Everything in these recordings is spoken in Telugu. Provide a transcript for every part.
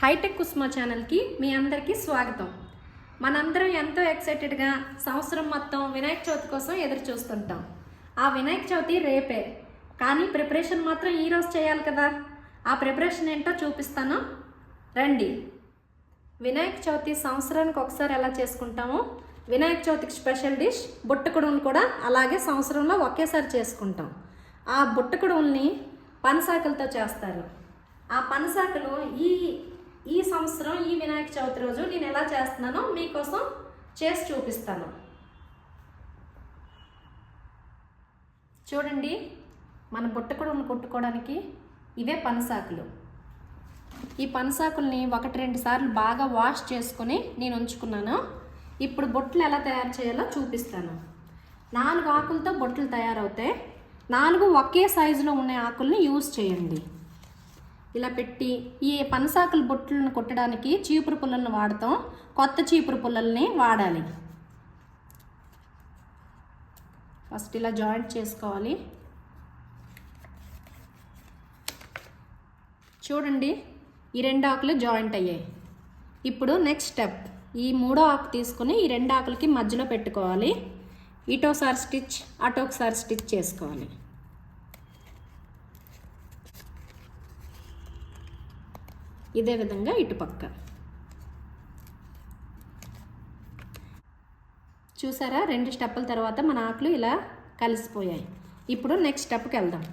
హైటెక్ కుస్మా ఛానల్కి మీ అందరికీ స్వాగతం. మనందరం ఎంతో ఎక్సైటెడ్గా సంవత్సరం మొత్తం వినాయక చవితి కోసం ఎదురు చూస్తుంటాం. ఆ వినాయక చవితి రేపే, కానీ ప్రిపరేషన్ మాత్రం ఈరోజు చేయాలి కదా. ఆ ప్రిపరేషన్ ఏంటో చూపిస్తాను రండి. వినాయక చవితి సంవత్సరానికి ఒకసారి ఎలా చేసుకుంటామో, వినాయక చవితికి స్పెషల్ డిష్ బుట్టకుడుములు కూడా అలాగే సంవత్సరంలో ఒకేసారి చేసుకుంటాం. ఆ బుట్టకుడుముల్ని పనసాకులతో చేస్తారు. ఆ పనసాకులు ఈ సంవత్సరం ఈ వినాయక చవితి రోజు నేను ఎలా చేస్తున్నానో మీకోసం చేసి చూపిస్తాను. చూడండి, మన బుట్టకుడుములు కొట్టుకోవడానికి ఇవే పనసాకులు. ఈ పనసాకుల్ని 1-2 సార్లు బాగా వాష్ చేసుకొని నేను ఉంచుకున్నాను. ఇప్పుడు బొట్లు ఎలా తయారు చేయాలో చూపిస్తాను. 4 ఆకులతో బొట్లు తయారవుతాయి. 4 ఒకే సైజులో ఉన్న ఆకుల్ని యూజ్ చేయండి. ఇలా పెట్టి ఈ పనసాకుల బొట్లను కొట్టడానికి చీపురు పుల్లలను వాడతాం. కొత్త చీపురు పుల్లల్ని వాడాలి. ఫస్ట్ ఇలా జాయింట్ చేసుకోవాలి. చూడండి, ఈ 2 ఆకులు జాయింట్ అయ్యాయి. ఇప్పుడు నెక్స్ట్ స్టెప్, ఈ 3వ ఆకు తీసుకొని ఈ 2 ఆకులకి మధ్యలో పెట్టుకోవాలి. ఇటోసారి స్టిచ్, అటొకసారి స్టిచ్ చేసుకోవాలి. ఇదే విధంగా ఇటుపక్క చూసారా. 2 స్టెప్పుల తర్వాత మన ఆకులు ఇలా కలిసిపోయాయి. ఇప్పుడు నెక్స్ట్ స్టెప్కి వెళ్దాం.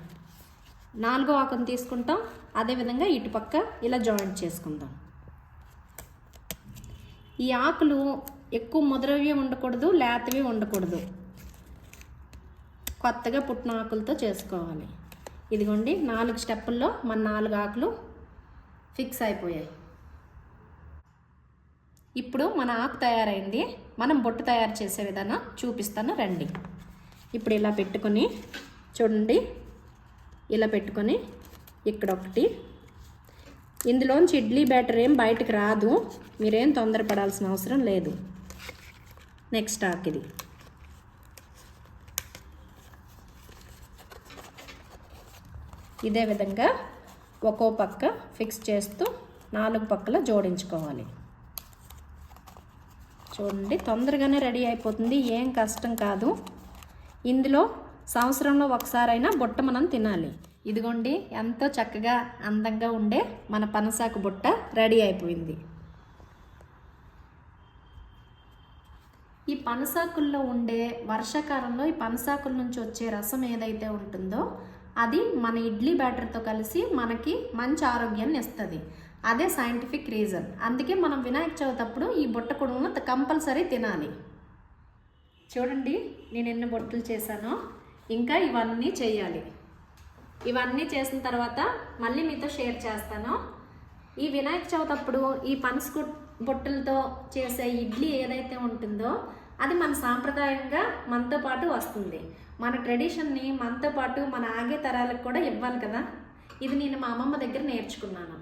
4వ ఆకును తీసుకుంటాం. అదేవిధంగా ఇటుపక్క ఇలా జాయింట్ చేసుకుందాం. ఈ ఆకులు ఎక్కువ ముదరవి ఉండకూడదు, లేతవి ఉండకూడదు. కొత్తగా పుట్టిన ఆకులతో చేసుకోవాలి. ఇదిగోండి, 4 స్టెప్పుల్లో మన 4 ఆకులు ఫిక్స్ అయిపోయాయి. ఇప్పుడు మన ఆకు తయారైంది. మనం బొట్టు తయారు చేసే విధానం చూపిస్తాను రండి. ఇప్పుడు ఇలా పెట్టుకొని చూడండి, ఇలా పెట్టుకొని ఇక్కడ ఒకటి, ఇందులోంచి ఇడ్లీ బ్యాటర్ ఏం బయటకు రాదు, మీరేం తొందరపడాల్సిన అవసరం లేదు. నెక్స్ట్ ఆకు ఇది. ఇదే విధంగా ఒక్కో పక్క ఫిక్స్ చేస్తూ 4 పక్కల జోడించుకోవాలి. చూడండి, తొందరగానే రెడీ అయిపోతుంది, ఏం కష్టం కాదు. ఇందులో సంవత్సరంలో ఒకసారైనా బుట్ట మనం తినాలి. ఇదిగోండి, ఎంతో చక్కగా అందంగా ఉండే మన పనసాకు బుట్ట రెడీ అయిపోయింది. ఈ పనసాకుల్లో ఉండే, వర్షాకాలంలో ఈ పనసాకుల నుంచి వచ్చే రసం ఏదైతే ఉంటుందో అది మన ఇడ్లీ బ్యాటర్తో కలిసి మనకి మంచి ఆరోగ్యాన్ని ఇస్తుంది. అదే సైంటిఫిక్ రీజన్. అందుకే మనం వినాయక చవితి అప్పుడు ఈ బుట్ట కుడుమును కంపల్సరీ తినాలి. చూడండి, నేను ఎన్ని బొట్టలు చేశానో, ఇంకా ఇవన్నీ చేయాలి. ఇవన్నీ చేసిన తర్వాత మళ్ళీ మీతో షేర్ చేస్తాను. ఈ వినాయక చవితి అప్పుడు ఈ పనస బొట్టలతో చేసే ఇడ్లీ ఏదైతే ఉంటుందో అది మన సాంప్రదాయంగా మనతో పాటు వస్తుంది. మన ట్రెడిషన్ని మనతో పాటు మన ఆగే తరాలకు కూడా ఇవ్వాలి కదా. ఇది నేను మా అమ్మమ్మ దగ్గర నేర్చుకున్నాను.